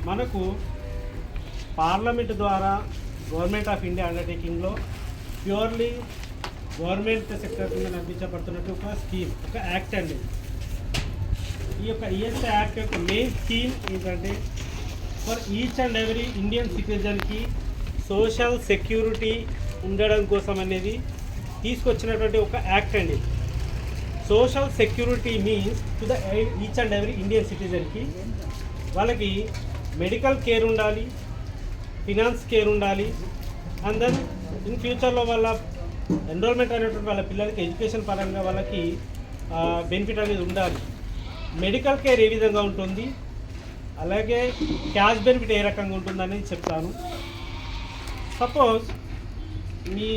మనకు పార్లమెంట్ ద్వారా government of India అండర్టేకింగ్లో ప్యూర్లీ గవర్నమెంట్ సెక్టర్ కింద నడిపించబడుతున్నట్టు ఒక స్కీమ్, ఒక యాక్ట్ అండి. ఈ యొక్క ఈఎస్ఐ యాక్ట్ యొక్క మెయిన్ స్కీమ్ ఏంటంటే for each and every Indian సిటిజన్కి సోషల్ సెక్యూరిటీ ఉండడం కోసం అనేది తీసుకొచ్చినటువంటి ఒక యాక్ట్ అండి. Social security means to the each and every Indian సిటిజన్కి వాళ్ళకి మెడికల్ కేర్ ఉండాలి, ఫినాన్స్ కేర్ ఉండాలి, అండ్ దెన్ ఇన్ ఫ్యూచర్లో వాళ్ళ ఎన్రోల్మెంట్ అనేటువంటి వాళ్ళ పిల్లలకి ఎడ్యుకేషన్ పరంగా వాళ్ళకి బెనిఫిట్ అనేది ఉండాలి. మెడికల్ కేర్ ఏ విధంగా ఉంటుంది, అలాగే క్యాష్ బెనిఫిట్ ఏ రకంగా ఉంటుందని చెప్తాను. సపోజ్ మీ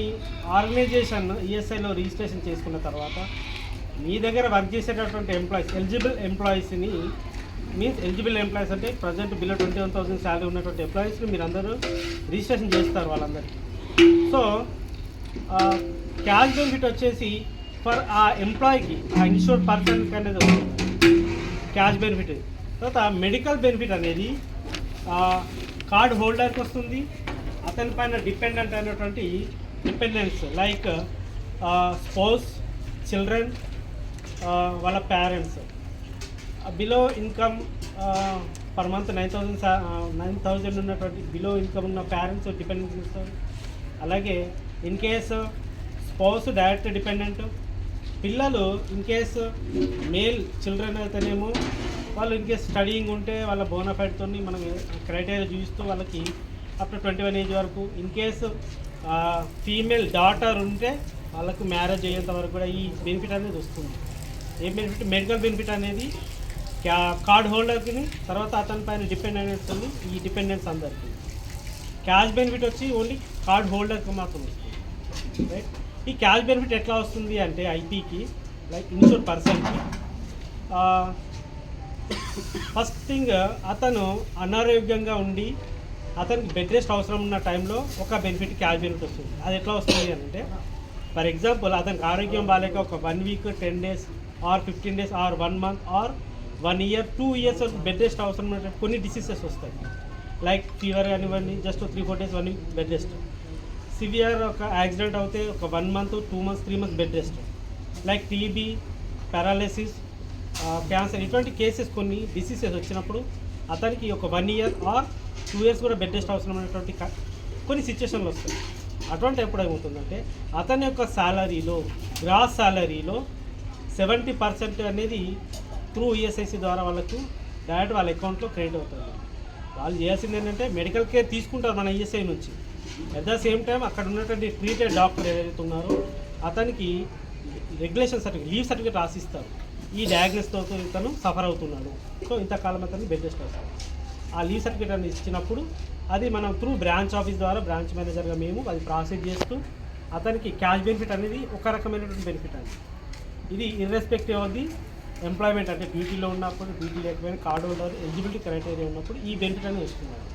ఆర్గనైజేషన్ ఈఎస్ఐలో రిజిస్ట్రేషన్ చేసుకున్న తర్వాత మీ దగ్గర వర్క్ చేసేటటువంటి ఎంప్లాయీస్, ఎలిజిబుల్ ఎంప్లాయీస్ని, మీన్స్ ఎలిజిబుల్ ఎంప్లాయీస్ అంటే ప్రజెంట్ బిలో 21,000 శాలరీ ఉన్నటువంటి ఎంప్లాయీస్ని మీరు అందరూ రిజిస్ట్రేషన్ చేస్తారు వాళ్ళందరికీ. సో క్యాష్ బెనిఫిట్ వచ్చేసి ఫర్ ఆ ఎంప్లాయీకి, ఆ ఇన్షూర్డ్ పర్సన్కి అనేది వస్తుంది క్యాష్ బెనిఫిట్. తర్వాత మెడికల్ బెనిఫిట్ అనేది కార్డ్ హోల్డర్కి వస్తుంది. అతని పైన డిపెండెంట్ అయినటువంటి డిపెండెంట్స్ లైక్ స్పౌస్, చిల్డ్రన్, వాళ్ళ parents, below income per month 9,000 ఉన్నటువంటి బిలో ఇన్కమ్ ఉన్న పేరెంట్స్ డిపెండెంట్స్ ఇస్తారు. అలాగే in case spouse direct dependent, పిల్లలు ఇన్ కేసు మేల్ చిల్డ్రన్ అయితేనేమో వాళ్ళు ఇన్ కేసు స్టడీయింగ్ ఉంటే వాళ్ళ బోనాఫైడ్తో మనం క్రైటీరియా చూపిస్తూ వాళ్ళకి అప్ టు 21 ఏజ్ వరకు, ఇన్ కేసు ఫీమేల్ డాటర్ ఉంటే వాళ్ళకు మ్యారేజ్ అయ్యేంత వరకు కూడా ఈ బెనిఫిట్ అనేది వస్తుంది. ఏ బెనిఫిట్? మెడికల్ బెనిఫిట్ అనేది కార్డ్ హోల్డర్కి, తర్వాత అతని పైన డిపెండెంట్స్ ఉంది, ఈ డిపెండెంట్స్ అందరికీ. క్యాష్ బెనిఫిట్ వచ్చి ఓన్లీ కార్డ్ హోల్డర్కి మాత్రం వస్తుంది, రైట్? ఈ క్యాష్ బెనిఫిట్ ఎట్లా వస్తుంది అంటే ఐపీకి, లైక్ ఇన్షూర్డ్ పర్సన్కి ఫస్ట్ థింగ్ అతను అనారోగ్యంగా ఉండి అతనికి బెడ్ రెస్ట్ అవసరం ఉన్న టైంలో ఒక బెనిఫిట్, క్యాష్ బెనిఫిట్ వస్తుంది. అది ఎట్లా వస్తుంది అంటే, ఫర్ ఎగ్జాంపుల్ అతనికి ఆరోగ్యం బాగాలేక ఒక 1 week, 10 days or 15 days or 1 month or 1 year, 2 years వరకు బెడ్ రెస్ట్ అవసరం ఉన్నటువంటి కొన్ని డిసీజెస్ వస్తాయి. లైక్ ఫీవర్ కానివ్వండి, just 3-4 days 1 week bed rest. Severe ఒక యాక్సిడెంట్ అవుతే ఒక 1 month, 2 months, 3 months bed rest. Like TB, paralysis, cancer, ఇటువంటి కేసెస్ కొన్ని డిసీజెస్ వచ్చినప్పుడు అతనికి ఒక 1 ఇయర్ ఆర్ 2 ఇయర్స్ కూడా బెడ్ రెస్ట్ అవసరమైనటువంటి కొన్ని సిచ్యువేషన్లు వస్తాయి. అటువంటి ఎప్పుడు ఏమవుతుందంటే అతని యొక్క శాలరీలో, గ్రాస్ శాలరీలో 70% అనేది త్రూ ఈఎస్ఐసి ద్వారా వాళ్ళకు డైరెక్ట్ వాళ్ళ అకౌంట్లో క్రెడిట్ అవుతుంది. వాళ్ళు చేయాల్సింది ఏంటంటే మెడికల్ కేర్ తీసుకుంటారు మన ఈఎస్ఐ నుంచి. అట్ ద సేమ్ టైం అక్కడ ఉన్నటువంటి ట్రీటెడ్ డాక్టర్ ఏదైతే ఉన్నారో అతనికి రెగ్యులేషన్ సర్టిఫికేట్, లీవ్ సర్టిఫికేట్ రాసిస్తారు. ఈ డయాగ్నోస్తో ఇతను సఫర్ అవుతున్నాడు, సో ఇంతకాలం అతన్ని బెడ్ రెస్ట్ అవుతాడు. ఆ లీవ్ సర్టిఫికేట్ అని ఇచ్చినప్పుడు అది మనం త్రూ బ్రాంచ్ ఆఫీస్ ద్వారా, బ్రాంచ్ మేనేజర్గా మేము అది ప్రాసెస్ చేస్తూ అతనికి క్యాష్ బెనిఫిట్ అనేది ఒక రకమైనటువంటి బెనిఫిట్ అండి. ఇది ఇర్రెస్పెక్టివ్ ఆఫ్ ది ఎంప్లాయ్మెంట్, అంటే డ్యూటీలో ఉన్నప్పుడు, డ్యూటీ లేకపోయినా, కార్డు హోల్డర్ ఎలిజిబిలిటీ క్రైటీరియా ఉన్నప్పుడు ఈ బెనిఫిట్ అనేది వస్తున్నారు.